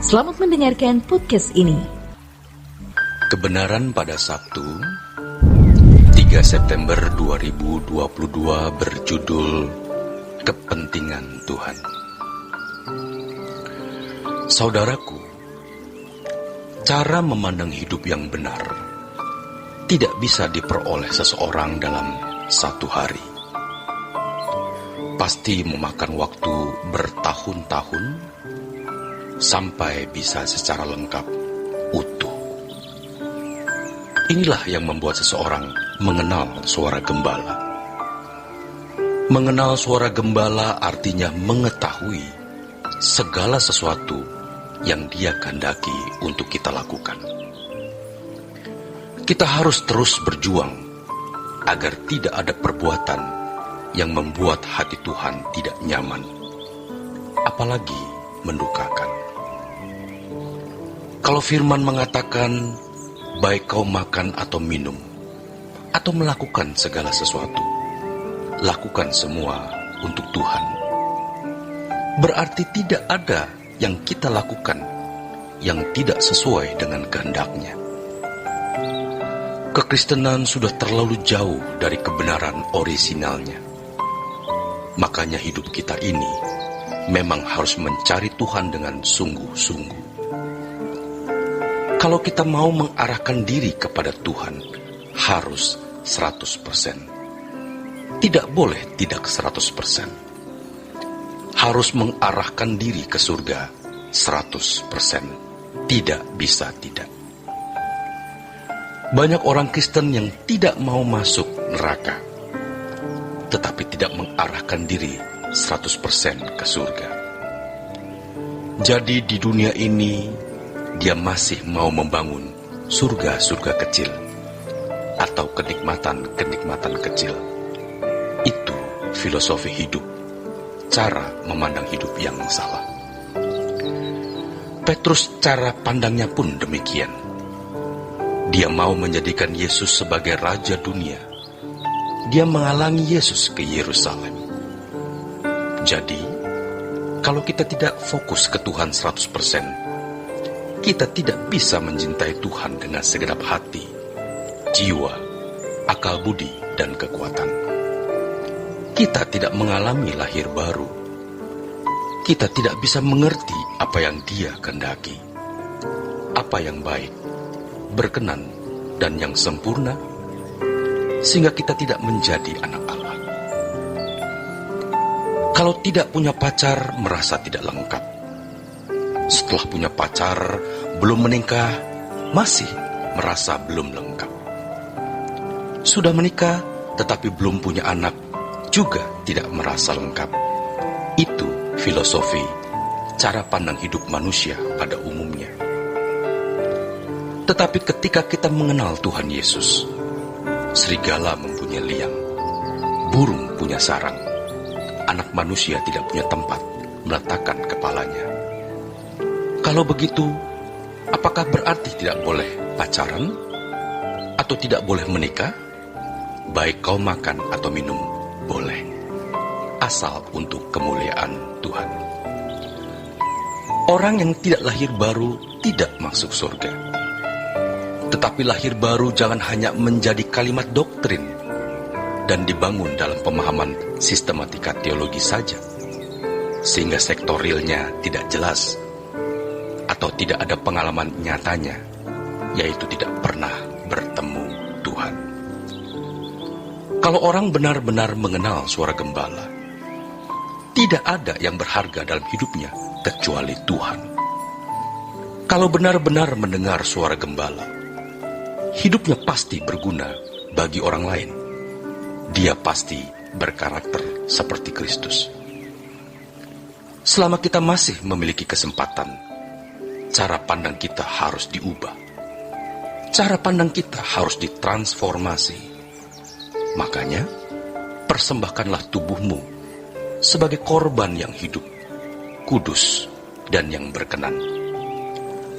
Selamat mendengarkan podcast ini. Kebenaran pada Sabtu 3 September 2022 berjudul Kepentingan Tuhan. Saudaraku, cara memandang hidup yang benar tidak bisa diperoleh seseorang dalam satu hari. Pasti memakan waktu bertahun-tahun sampai bisa secara lengkap utuh. Inilah yang membuat seseorang mengenal suara gembala. Mengenal suara gembala artinya mengetahui segala sesuatu yang Dia kehendaki untuk kita lakukan. Kita harus terus berjuang agar tidak ada perbuatan yang membuat hati Tuhan tidak nyaman, apalagi mendukakan. Kalau firman mengatakan, baik kau makan atau minum, atau melakukan segala sesuatu, lakukan semua untuk Tuhan. Berarti tidak ada yang kita lakukan yang tidak sesuai dengan kehendak-Nya. Kekristenan sudah terlalu jauh dari kebenaran orisinalnya. Makanya hidup kita ini memang harus mencari Tuhan dengan sungguh-sungguh. Kalau kita mau mengarahkan diri kepada Tuhan, harus 100%. Tidak boleh tidak 100%. Harus mengarahkan diri ke surga 100%. Tidak bisa tidak. Banyak orang Kristen yang tidak mau masuk neraka, tetapi tidak mengarahkan diri 100% ke surga. Jadi di dunia ini, dia masih mau membangun surga-surga kecil atau kenikmatan-kenikmatan kecil. Itu filosofi hidup, cara memandang hidup yang salah. Petrus cara pandangnya pun demikian. Dia mau menjadikan Yesus sebagai Raja dunia. Dia menghalangi Yesus ke Yerusalem. Jadi, kalau kita tidak fokus ke Tuhan 100%, kita tidak bisa mencintai Tuhan dengan segenap hati, jiwa, akal budi, dan kekuatan. Kita tidak mengalami lahir baru. Kita tidak bisa mengerti apa yang Dia kehendaki, apa yang baik, berkenan, dan yang sempurna, sehingga kita tidak menjadi anak Allah. Kalau tidak punya pacar, merasa tidak lengkap. Setelah punya pacar, belum menikah, masih merasa belum lengkap. Sudah menikah, tetapi belum punya anak, juga tidak merasa lengkap. Itu filosofi, cara pandang hidup manusia pada umumnya. Tetapi ketika kita mengenal Tuhan Yesus, serigala mempunyai liang, burung punya sarang, anak manusia tidak punya tempat meletakkan kepalanya. Kalau begitu, apakah berarti tidak boleh pacaran? Atau tidak boleh menikah? Baik kau makan atau minum, boleh. Asal untuk kemuliaan Tuhan. Orang yang tidak lahir baru tidak masuk surga. Tetapi lahir baru jangan hanya menjadi kalimat doktrin dan dibangun dalam pemahaman sistematika teologi saja, sehingga sektorilnya tidak jelas, atau tidak ada pengalaman nyatanya, yaitu tidak pernah bertemu Tuhan. Kalau orang benar-benar mengenal suara gembala, tidak ada yang berharga dalam hidupnya kecuali Tuhan. Kalau benar-benar mendengar suara gembala, hidupnya pasti berguna bagi orang lain. Dia pasti berkarakter seperti Kristus. Selama kita masih memiliki kesempatan, cara pandang kita harus diubah. Cara pandang kita harus ditransformasi. Makanya, persembahkanlah tubuhmu sebagai korban yang hidup, kudus, dan yang berkenan.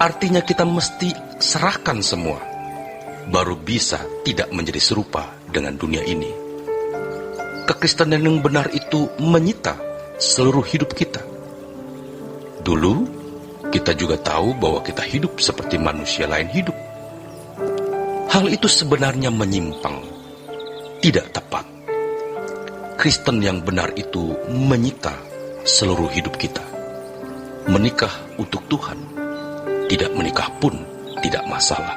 Artinya kita mesti serahkan semua, baru bisa tidak menjadi serupa dengan dunia ini. Kekristenan yang benar itu menyita seluruh hidup kita. Dulu, kita juga tahu bahwa kita hidup seperti manusia lain hidup. Hal itu sebenarnya menyimpang, tidak tepat. Kristen yang benar itu menyita seluruh hidup kita. Menikah untuk Tuhan, tidak menikah pun tidak masalah.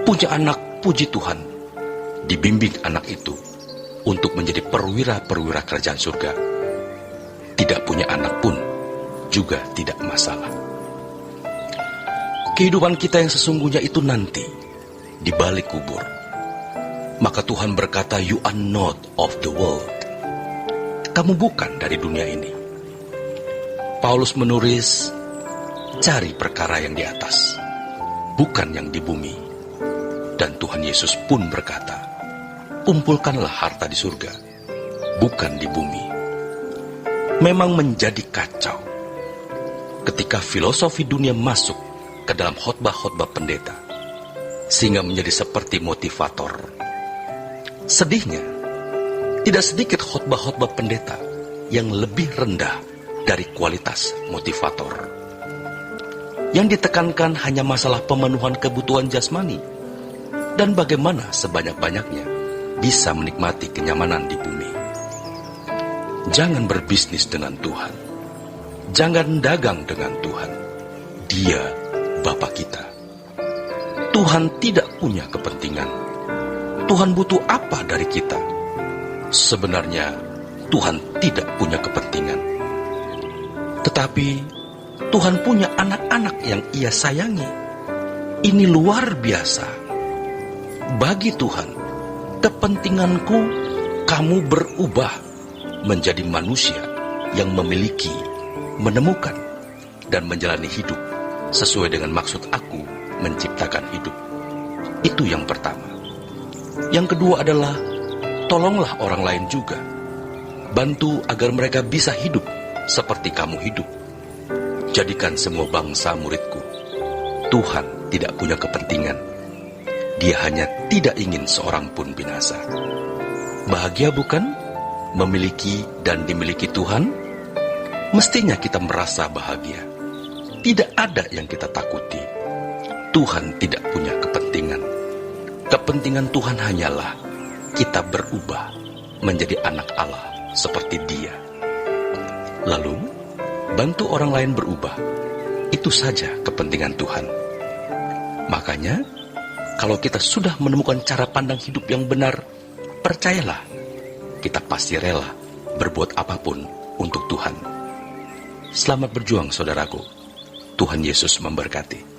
Punya anak, puji Tuhan, dibimbing anak itu untuk menjadi perwira-perwira kerajaan surga. Tidak punya anak pun juga tidak masalah. Kehidupan kita yang sesungguhnya itu nanti di balik kubur. Maka Tuhan berkata, "You are not of the world." Kamu bukan dari dunia ini. Paulus menulis, "Cari perkara yang di atas, bukan yang di bumi." Dan Tuhan Yesus pun berkata, "Kumpulkanlah harta di surga, bukan di bumi." Memang menjadi kacau ketika filosofi dunia masuk ke dalam khotbah-khotbah pendeta, sehingga menjadi seperti motivator. Sedihnya, tidak sedikit khotbah-khotbah pendeta yang lebih rendah dari kualitas motivator. Yang ditekankan hanya masalah pemenuhan kebutuhan jasmani dan bagaimana sebanyak-banyaknya bisa menikmati kenyamanan di bumi. Jangan berbisnis dengan Tuhan. Jangan dagang dengan Tuhan. Dia Bapa kita. Tuhan tidak punya kepentingan. Tuhan butuh apa dari kita? Sebenarnya Tuhan tidak punya kepentingan. Tetapi Tuhan punya anak-anak yang Ia sayangi. Ini luar biasa. Bagi Tuhan, kepentinganku kamu berubah menjadi manusia yang memiliki, menemukan, dan menjalani hidup sesuai dengan maksud aku menciptakan hidup. Itu yang pertama. Yang kedua adalah, tolonglah orang lain juga. Bantu agar mereka bisa hidup seperti kamu hidup. Jadikan semua bangsa muridku. Tuhan tidak punya kepentingan. Dia hanya tidak ingin seorang pun binasa. Bahagia bukan? Memiliki dan dimiliki Tuhan? Mestinya kita merasa bahagia. Tidak ada yang kita takuti. Tuhan tidak punya kepentingan. Kepentingan Tuhan hanyalah kita berubah menjadi anak Allah seperti Dia. Lalu, bantu orang lain berubah. Itu saja kepentingan Tuhan. Makanya, kalau kita sudah menemukan cara pandang hidup yang benar, percayalah, kita pasti rela berbuat apapun untuk Tuhan. Selamat berjuang, saudaraku. Tuhan Yesus memberkati.